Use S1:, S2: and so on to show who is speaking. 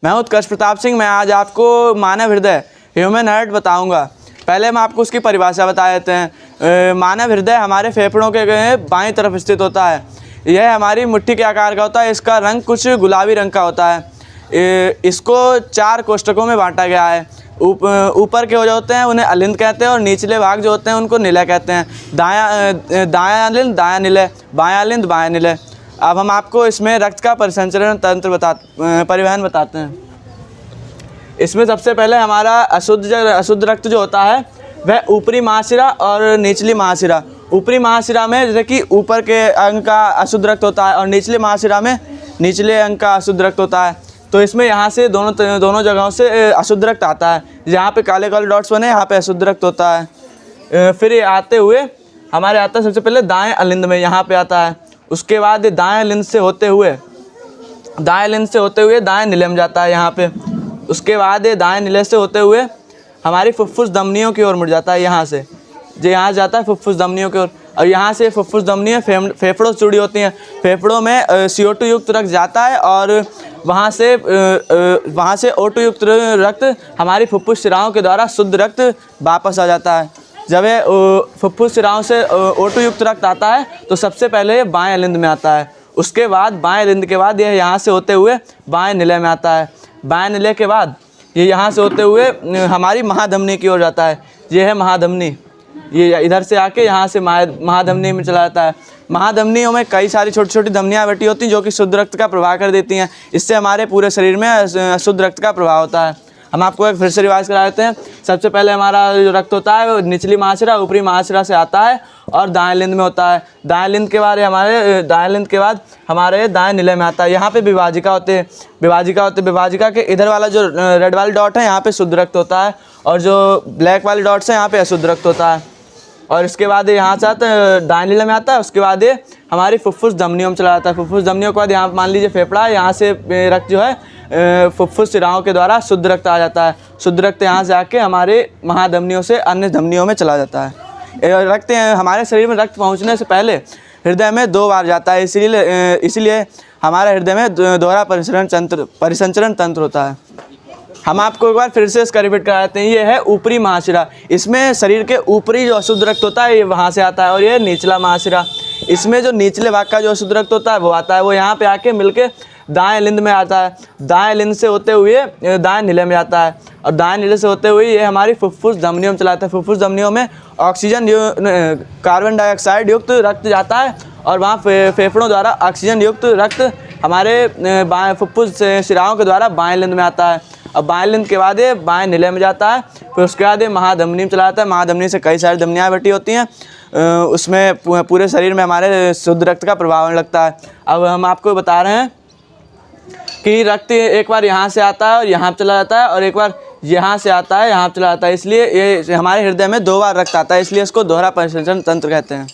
S1: मैं उत्कर्ष प्रताप सिंह। मैं आज आपको मानव हृदय ह्यूमन हार्ट बताऊंगा। पहले मैं आपको उसकी परिभाषा बता देते हैं। मानव हृदय हमारे फेफड़ों के बाईं तरफ स्थित होता है। यह हमारी मुट्ठी के आकार का होता है। इसका रंग कुछ गुलाबी रंग का होता है। इसको 4 कोष्ठकों में बांटा गया है। ऊपर के जो होते हैं उन्हें अलिंद कहते हैं और निचले भाग जो होते हैं उनको निलय कहते हैं। दायां अलिंद, दायां निलय, बायां अलिंद, बायां निलय। अब हम आपको इसमें रक्त का परिसंचरण तंत्र परिवहन बताते हैं। इसमें सबसे पहले हमारा अशुद्ध रक्त जो होता है वह ऊपरी महाशिरा और निचली महाशिरा। ऊपरी महाशिरा में जैसे कि ऊपर के अंग का अशुद्ध रक्त होता है और निचले महाशिरा में निचले अंग का अशुद्ध रक्त होता है। तो इसमें यहाँ से दोनों जगहों से अशुद्ध रक्त आता है। यहाँ पे काले काले डॉट्स बने, यहाँ पे अशुद्ध रक्त होता है। फिर ये आते हुए हमारे आता है सबसे पहले दाएं अलिंद में, यहाँ पे आता है। उसके बाद दाएं अलिंद से होते हुए दाएं निलय में जाता है, यहाँ पे। उसके बाद ये दाएं निलय से होते हुए हमारी फुफ्फुस धमनियों की ओर मुड़ जाता है। यहाँ से जो यहाँ जाता है फुफ्फुस धमनियों की ओर, और यहाँ से फुफ्फुस धमनियाँ फेफड़ों से जुड़ी होती हैं। फेफड़ों में CO2 युक्त रक्त जाता है और वहाँ से O2 युक्त रक्त हमारी फुफ्फुस शिराओं के द्वारा शुद्ध रक्त वापस आ जाता है। जब ये फुफ्फुस शिराओं से O2 युक्त रक्त आता है तो सबसे पहले ये बाएं अलिंद में आता है। उसके बाद बाएं अलिंद के बाद यह यहाँ से होते हुए बाएं निलय में आता है। बाएं निलय के बाद ये यहाँ से होते हुए हमारी महाधमनी की ओर जाता है। ये है महाधमनी। ये इधर से आके यहाँ से महाधमनी में चला जाता है। महाधमनियों में कई सारी छोटी छोटी धमनियाँ बैठी होती हैं जो कि शुद्ध रक्त का प्रवाह कर देती हैं। इससे हमारे पूरे शरीर में शुद्ध रक्त का प्रवाह होता है। हम आपको एक फिर से रिवाइज करा देते हैं। सबसे पहले हमारा जो रक्त होता है वो निचली महाशिरा ऊपरी महाशिरा से आता है और दाएं लिंद में होता है। दाएं लिंद के बाद हमारे दाएं निलय में आता है। यहाँ पे विभाजिका होते हैं। विभाजिका के इधर वाला जो रेड वाली डॉट है यहाँ पे शुद्ध रक्त होता है और जो ब्लैक वाली डॉट्स है यहाँ पे अशुद्ध रक्त होता है। और इसके बाद यहाँ से आता है दाएं निलय में आता है। उसके बाद ये हमारी फुफ्फुस धमनियों में चला जाता है। फुफ्फुस धमनियों के बाद यहाँ मान लीजिए फेफड़ा है, यहाँ से रक्त जो है फुफ्फुस शिराओं के द्वारा शुद्ध रक्त आ जाता है। शुद्ध रक्त यहाँ से आके हमारे महाधमनियों से अन्य धमनियों में चला जाता है। रक्त हमारे शरीर में रक्त पहुँचने से पहले हृदय में 2 बार जाता है। इसीलिए हमारे हृदय में दोहरा परिसंचरण तंत्र होता है। हम आपको एक बार फिर से इसका रिपीट कराते हैं। ये है ऊपरी महाशिरा। इसमें शरीर के ऊपरी जो अशुद्ध रक्त होता है ये वहाँ से आता है। और ये निचला महाशिरा, इसमें जो निचले भाग का जो अशुद्ध रक्त होता है वो आता है। वो यहाँ पे आके मिलके दाएं लिंद में आता है। दाएं लिंद से होते हुए दाएं निलय में जाता है और दाएं निलय से होते हुए ये हमारी फुफ्फुस धमनियों में चलाता है। फुफ्फुस धमनियों में कार्बन डाइऑक्साइड युक्त रक्त जाता है और वहाँ फेफड़ों द्वारा ऑक्सीजन युक्त रक्त हमारे बाएं फुफ्फुस शिराओं के द्वारा बाएं लिंद में आता है। अब बाएं लिंद के बाद ये बाएं निलय में जाता है। फिर उसके बाद ये महाधमनी में चला जाता है। महाधमनी से कई सारी धमनियाँ बैठी होती हैं। उसमें पूरे शरीर में हमारे शुद्ध रक्त का प्रभाव होने लगता है। अब हम आपको बता रहे हैं कि रक्त एक बार यहाँ से आता है और यहाँ चला जाता है और एक बार यहाँ से आता है यहाँ चला जाता है। इसलिए ये हमारे हृदय में 2 बार रक्त आता है। इसलिए इसको दोहरा परिसंचरण तंत्र कहते हैं।